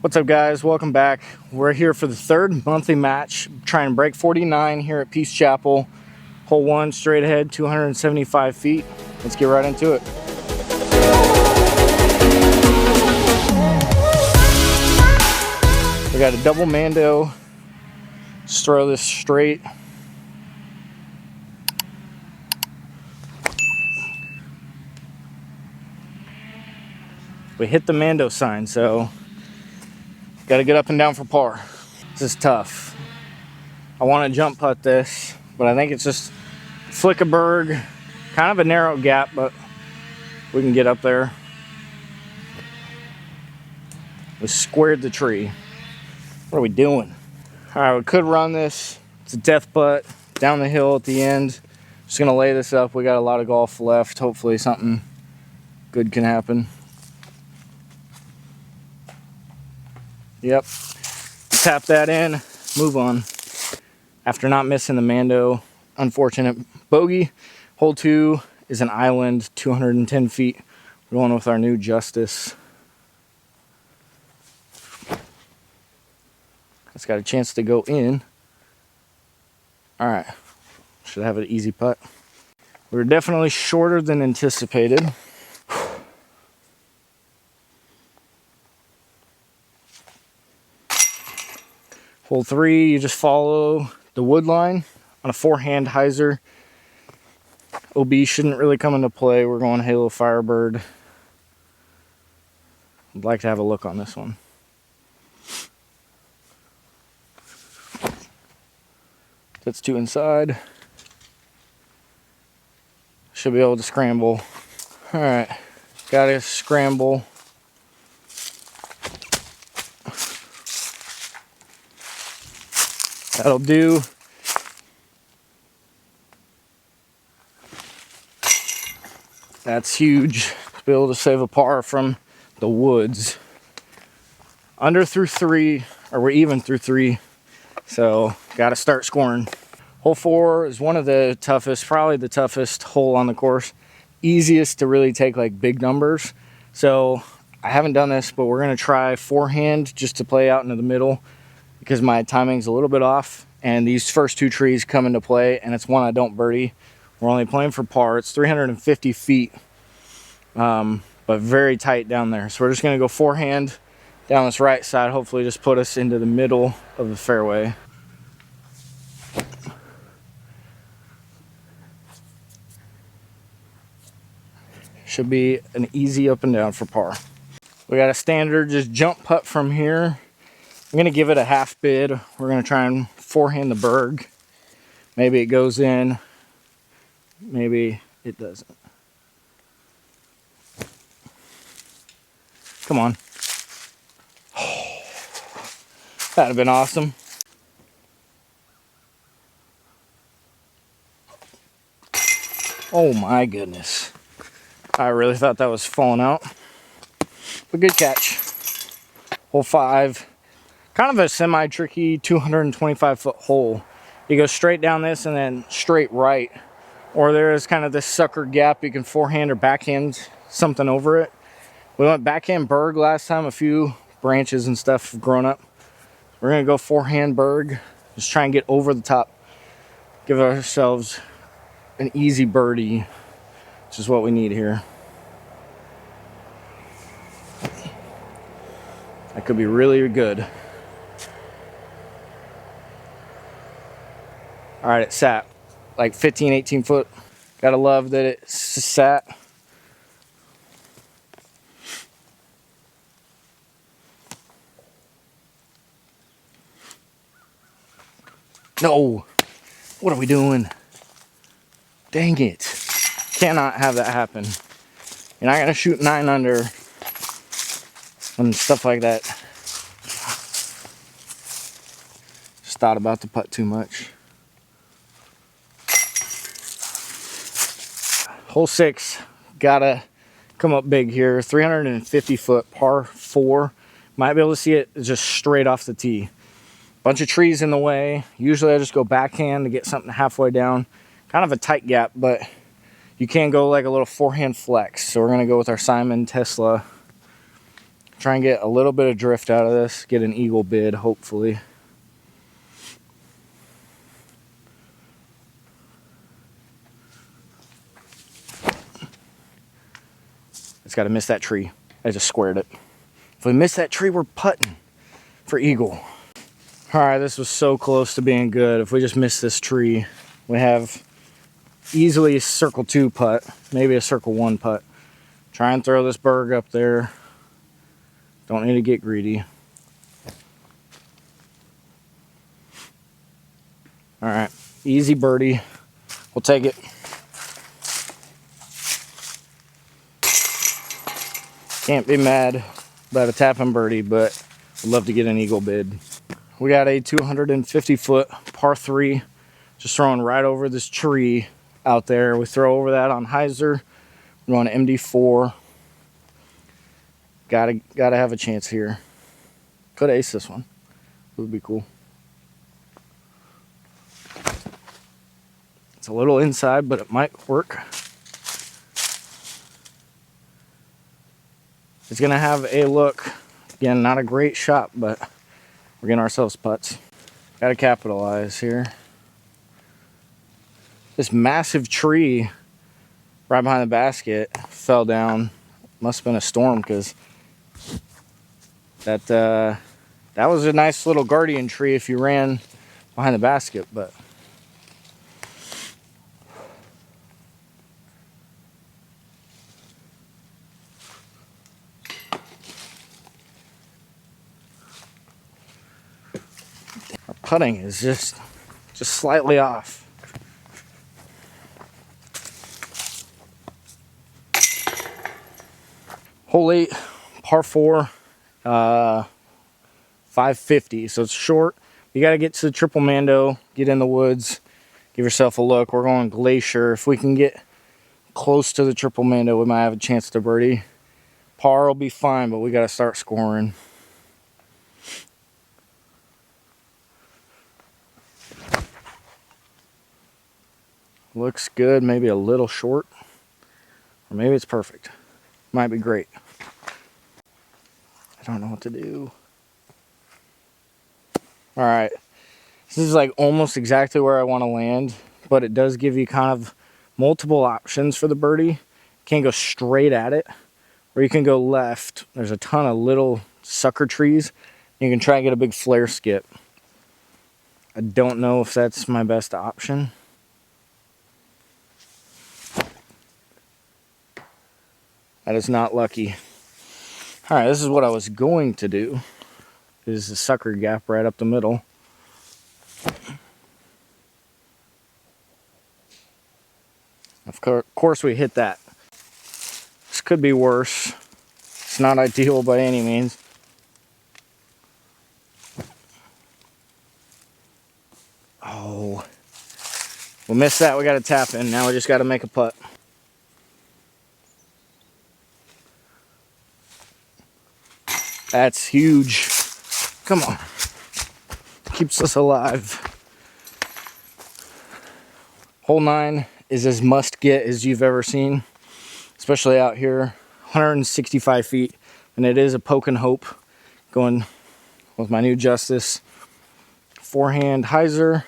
What's up, guys? Welcome back. We're here for the third monthly match, trying to break 49 here at Peace Chapel. Hole 1, straight ahead, 275 feet. Let's get right into it. We got a double Mando. Just throw this straight. We hit the Mando sign, so got to get up and down for par. This is tough. I want to jump putt this, but I think it's just Flickaberg. Kind of a narrow gap, but we can get up there. We squared the tree. What are we doing? All right, we could run this. It's a death putt down the hill at the end. Just gonna lay this up. We got a lot of golf left. Hopefully something good can happen. Yep. Tap that in, move on. After not missing the Mando, unfortunate bogey. Hole 2 is an island, 210 feet. We're going with our new Justice. It's got a chance to go in. All right, should have an easy putt. We were definitely shorter than anticipated. Hole 3, you just follow the wood line on a forehand hyzer. OB shouldn't really come into play. We're going Halo Firebird. I'd like to have a look on this one. That's 2 inside. Should be able to scramble. All right, gotta scramble. That'll do. That's huge to be able to save a par from the woods. Under through 3, or we're even through 3. So got to start scoring. Hole 4 is one of the toughest, probably the toughest hole on the course. Easiest to really take like big numbers. So I haven't done this, but we're going to try forehand just to play out into the middle because my timing's a little bit off. And these first 2 trees come into play, and it's one I don't birdie. We're only playing for par. It's 350 feet, but very tight down there. So we're just going to go forehand down this right side, hopefully just put us into the middle of the fairway. Should be an easy up and down for par. We got a standard just jump putt from here. I'm gonna give it a half bid. We're gonna try and forehand the berg. Maybe it goes in, maybe it doesn't. Come on. That'd have been awesome. Oh my goodness. I really thought that was falling out. But good catch. Hole 5. Kind of a semi-tricky 225-foot hole. You go straight down this and then straight right. Or there is kind of this sucker gap. You can forehand or backhand something over it. We went backhand berg last time. A few branches and stuff have grown up. We're going to go forehand berg. Just try and get over the top. Give ourselves an easy birdie, which is what we need here. That could be really good. All right, it sat like 15, 18 foot. Gotta love that it sat. No, what are we doing? Dang it. Cannot have that happen. You're not gonna shoot 9 under and stuff like that. Just thought about the putt too much. Hole 6, gotta come up big here. 350 foot par 4. Might be able to see it just straight off the tee. Bunch of trees in the way. Usually I just go backhand to get something halfway down. Kind of a tight gap, but you can go like a little forehand flex. So we're gonna go with our Simon Tesla Try and get a little bit of drift out of this, get an eagle bid, hopefully. It's got to miss that tree. I just squared it. If we miss that tree, we're putting for eagle. All right, this was so close to being good. If we just miss this tree, we have easily a circle 2 putt, maybe a circle 1 putt. Try and throw this berg up there. Don't need to get greedy. All right, easy birdie. We'll take it. Can't be mad about a tapping birdie, but I'd love to get an eagle bid. We got a 250-foot par 3, just throwing right over this tree out there. We throw over that on hyzer. We're on MD4. Gotta have a chance here. Could ace this one. It would be cool. It's a little inside, but it might work. It's gonna have a look. Again, not a great shot, but we're getting ourselves putts. Gotta capitalize here. This massive tree right behind the basket fell down. Must have been a storm, because that was a nice little guardian tree if you ran behind the basket, but our putting is just slightly off. Hole 8, par 4, 550, so it's short. You got to get to the Triple Mando, get in the woods, give yourself a look. We're going Glacier. If we can get close to the Triple Mando, we might have a chance to birdie. Par will be fine, but we got to start scoring. Looks good, maybe a little short, or maybe it's perfect. Might be great. I don't know what to do. All right, this is like almost exactly where I want to land, but it does give you kind of multiple options for the birdie. You can't go straight at it, or you can go left. There's a ton of little sucker trees. You can try and get a big flare skip. I don't know if that's my best option. That is not lucky. All right, this is what I was going to do. This is a sucker gap right up the middle. Of course we hit that. This could be worse. It's not ideal by any means. Oh. We'll miss that. We got to tap in. Now we just got to make a putt. That's huge. Come on. Keeps us alive. Hole 9 is as must get as you've ever seen, especially out here. 165 feet, and it is a poke and hope going with my new Justice. Forehand hyzer.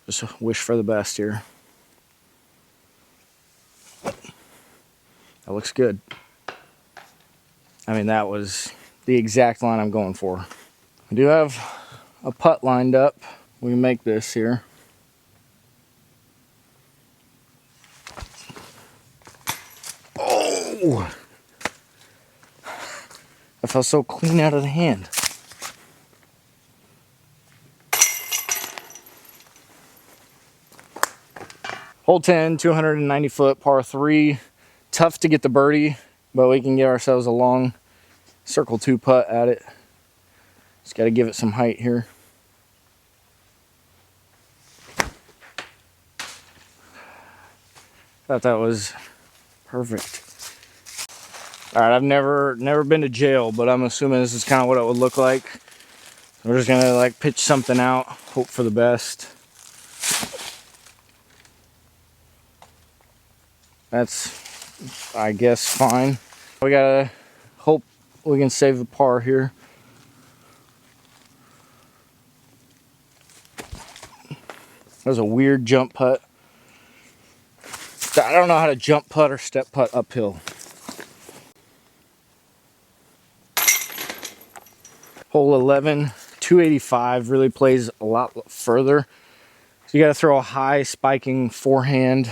Just wish for the best here. That looks good. I mean, that was the exact line I'm going for. I do have a putt lined up. We can make this here. Oh! That felt so clean out of the hand. Hole 10, 290-foot par 3. Tough to get the birdie, but we can get ourselves a long circle 2 putt at it. Just got to give it some height here. Thought that was perfect. All right, I've never been to jail, but I'm assuming this is kind of what it would look like. We're just gonna like pitch something out, hope for the best. That's, I guess, fine. We gotta hope we can save a par here. That was a weird jump putt. I don't know how to jump putt or step putt uphill. Hole 11, 285, really plays a lot further. So you got to throw a high spiking forehand.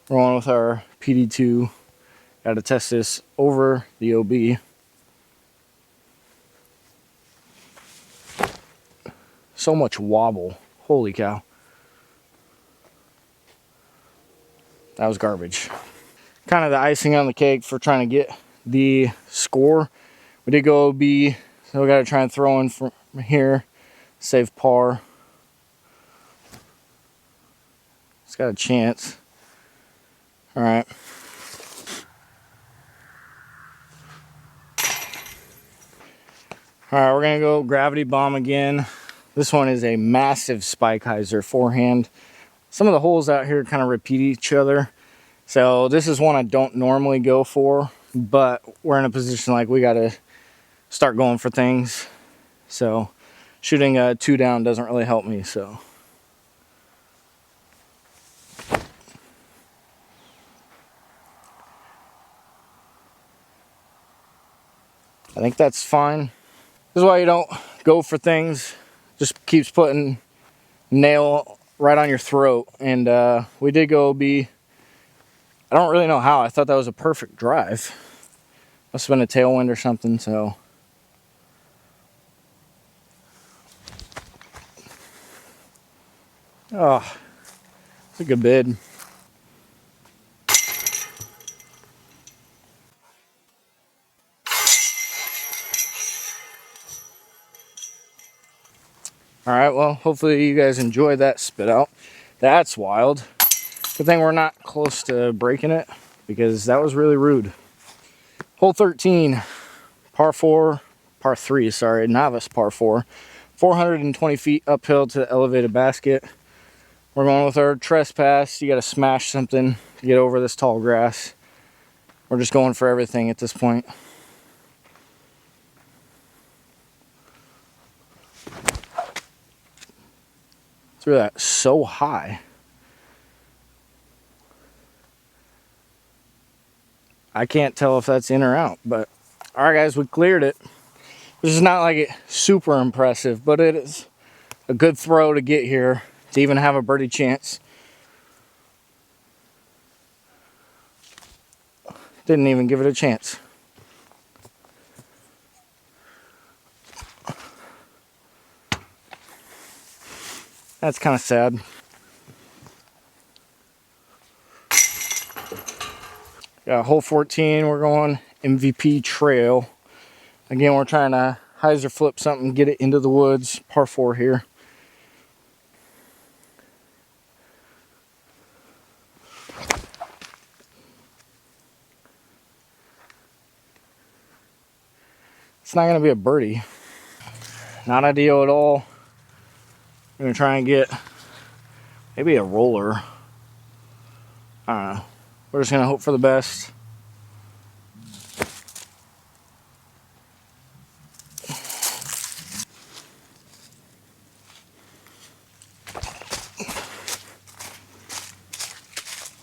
We're on with our PD2. Got to test this over the OB. So much wobble. Holy cow. That was garbage. Kind of the icing on the cake for trying to get the score. We did go OB, so we got to try and throw in from here, save par. It's got a chance. All right. All right, we're gonna go gravity bomb again. This one is a massive spike hyzer forehand. Some of the holes out here kind of repeat each other. So this is one I don't normally go for, but we're in a position like we gotta start going for things. So shooting a 2 down doesn't really help me, so. I think that's fine. This is why you don't go for things. Just keeps putting nail right on your throat. And we did go OB. I don't really know how. I thought that was a perfect drive. Must have been a tailwind or something, so. Oh, it's a good bid. All right, well, hopefully you guys enjoyed that spit out. That's wild. Good thing we're not close to breaking it, because that was really rude. Hole 13, par 3, sorry, novice par 4. 420 feet uphill to the elevated basket. We're going with our trespass. You got to smash something to get over this tall grass. We're just going for everything at this point. Threw that so high. I can't tell if that's in or out, but all right, guys, we cleared it. This is not like it super impressive, but it is a good throw to get here to even have a birdie chance. Didn't even give it a chance. That's kind of sad. Got hole 14, we're going MVP trail. Again, we're trying to hyzer flip something, get it into the woods. Par 4 here. It's not going to be a birdie. Not ideal at all. I'm going to try and get maybe a roller. I don't know. We're just going to hope for the best.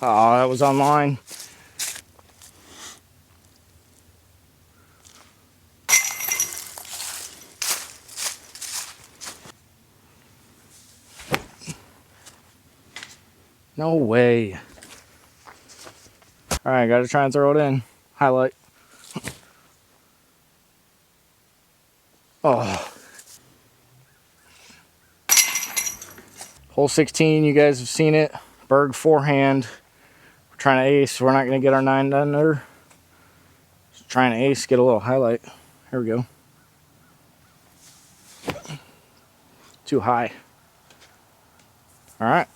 Oh, that was on line. No way. All right, got to try and throw it in. Highlight. Oh. Hole 16, you guys have seen it. Berg forehand. We're trying to ace. We're not going to get our 9 under. Just trying to ace, get a little highlight. Here we go. Too high. All right.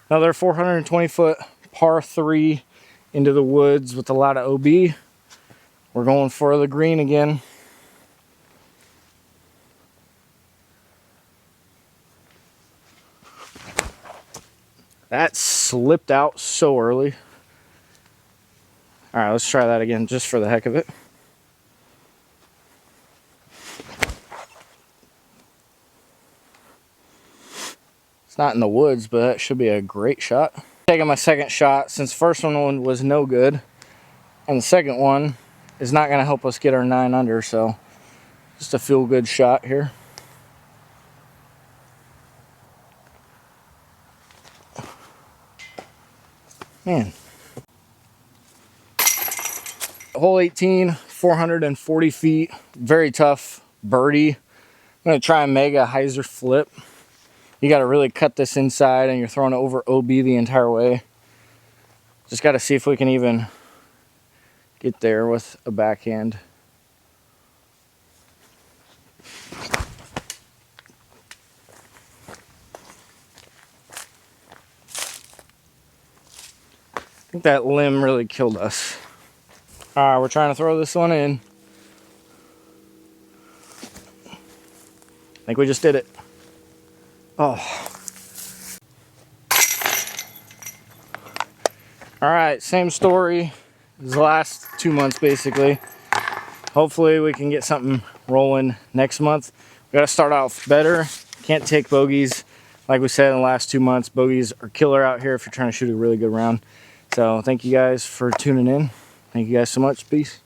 Another 420 foot par 3 into the woods with a lot of OB. We're going for the green again. That slipped out so early. All right, let's try that again just for the heck of it. It's not in the woods, but that should be a great shot. Taking my second shot since the first one was no good. And the second one is not going to help us get our 9 under, so just a feel good shot here. Man. Hole 18, 440 feet, very tough birdie. I'm going to try and make a hyzer flip. You got to really cut this inside and you're throwing it over OB the entire way. Just got to see if we can even get there with a backhand. I think that limb really killed us. All right, we're trying to throw this one in. I think we just did it. Oh. All right, same story as the last 2 months, basically. Hopefully we can get something rolling next month. We gotta start off better. Can't take bogeys. Like we said in the last 2 months, bogeys are killer out here if you're trying to shoot a really good round. So thank you guys for tuning in. Thank you guys so much. Peace.